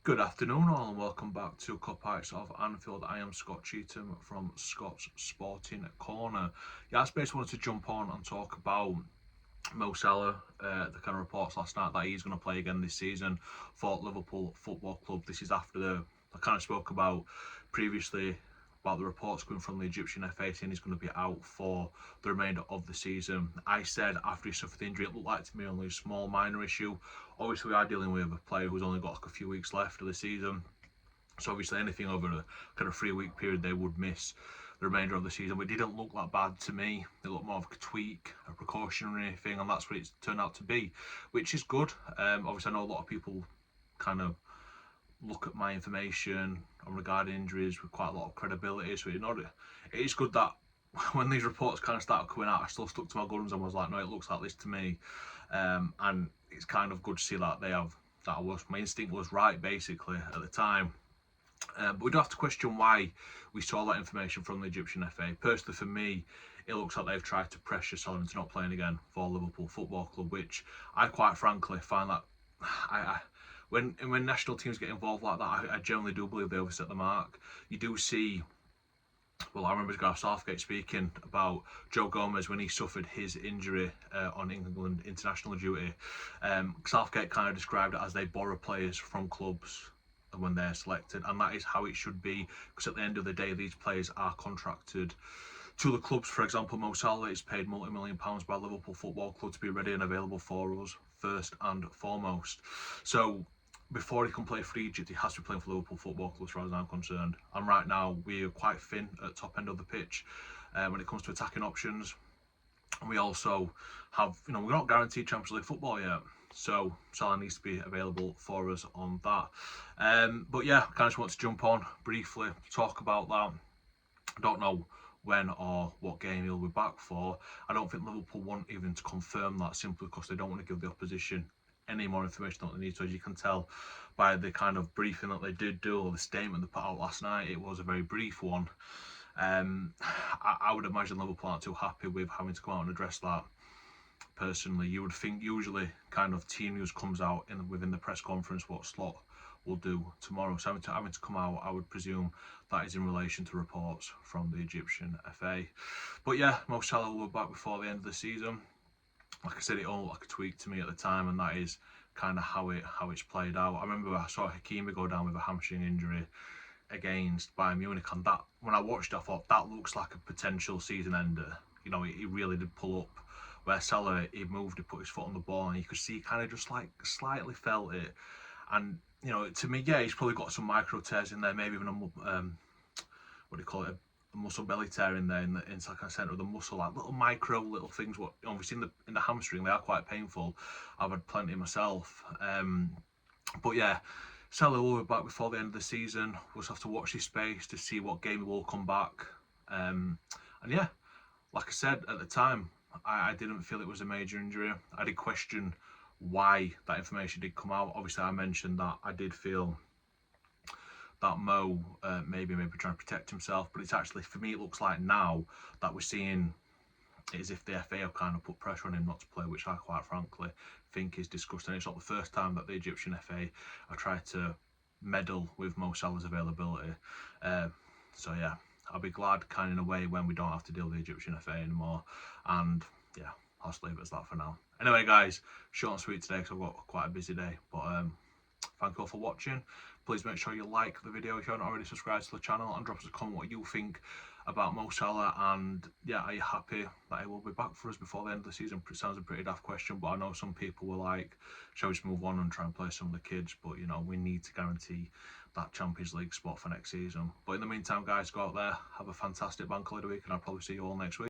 Good afternoon all and welcome back to Cup Heights of Anfield. I am Scott Cheetham from Scott's Sporting Corner. Yeah, I just basically wanted to jump on and talk about Mo Salah. The kind of reports last night that he's going to play again this season for Liverpool Football Club. This is after I kind of spoke about previously about the reports coming from the Egyptian FA saying he's going to be out for the remainder of the season. I said after he suffered the injury, it looked like to me only a small minor issue. Obviously, we are dealing with a player who's only got like a few weeks left of the season. So obviously anything over a kind of 3-week period, they would miss the remainder of the season. But it didn't look that bad to me. It looked more of a tweak, a precautionary thing, and that's what it's turned out to be, which is good. Obviously, I know a lot of people kind of look at my information regarding injuries with quite a lot of credibility. So it is good that when these reports kind of started coming out, I still stuck to my guns and was like, no, it looks like this to me. And it's kind of good to see that my instinct was right basically at the time. But we do have to question why we saw that information from the Egyptian FA. Personally, for me, it looks like they've tried to pressure Salah into not playing again for Liverpool Football Club, which I quite frankly find that when national teams get involved like that, I generally do believe they overset the mark. You do see, well, I remember Gareth Southgate speaking about Joe Gomez when he suffered his injury on England international duty. Southgate kind of described it as they borrow players from clubs when they're selected, and that is how it should be, because at the end of the day, these players are contracted to the clubs. For example, Mo Salah is paid multi-million pounds by Liverpool Football Club to be ready and available for us first and foremost. So before he can play for Egypt, he has to be playing for Liverpool Football Club as far as I'm concerned. And right now, we are quite thin at the top end of the pitch when it comes to attacking options. And we also have, we're not guaranteed Champions League football yet. So Salah needs to be available for us on that. But yeah, I kind of just want to jump on briefly, talk about that. I don't know when or what game he'll be back for. I don't think Liverpool want even to confirm that, simply because they don't want to give the opposition any more information than they need to. As you can tell by the kind of briefing that they did do, or the statement they put out last night, it was a very brief one. I would imagine Liverpool aren't too happy with having to come out and address that. Personally, you would think usually kind of team news comes out within the press conference what Slot will do tomorrow. So having to come out, I would presume that is in relation to reports from the Egyptian FA. But yeah, Mo Salah will be back before the end of the season. Like I said, it all looked like a tweak to me at the time, and that is kind of how it's played out. I remember I saw Hakimi go down with a hamstring injury against Bayern Munich, and that, when I watched it, I thought that looks like a potential season ender. He really did pull up. Where Salah, he moved, he put his foot on the ball, and you could see he kind of just like slightly felt it. And to me, yeah, he's probably got some micro tears in there, maybe even a muscle belly tear in there, in the centre of the muscle, like little things. What obviously in the hamstring, they are quite painful. I've had plenty myself. But yeah, Salah will be back before the end of the season. We'll just have to watch this space to see what game he will come back. And yeah, like I said at the time, I didn't feel it was a major injury. I did question why that information did come out. Obviously, I mentioned that I did feel that Mo maybe trying to protect himself, but it's actually, for me, it looks like now that we're seeing it as if the FA have kind of put pressure on him not to play, which I quite frankly think is disgusting. It's not the first time that the Egyptian FA have tried to meddle with Mo Salah's availability. So yeah, I'll be glad kind of in a way when we don't have to deal with the Egyptian FA anymore. And yeah, I'll just leave it as that for now. Anyway guys, short and sweet today because I've got quite a busy day. But thank you all for watching. Please make sure you like the video if you haven't already subscribed to the channel, and drop us a comment what you think about Mo Salah. And yeah, are you happy that he will be back for us before the end of the season? It sounds a pretty daft question, but I know some people were like, shall we just move on and try and play some of the kids? But we need to guarantee that Champions League spot for next season. But in the meantime guys, go out there, have a fantastic bank holiday week, and I'll probably see you all next week.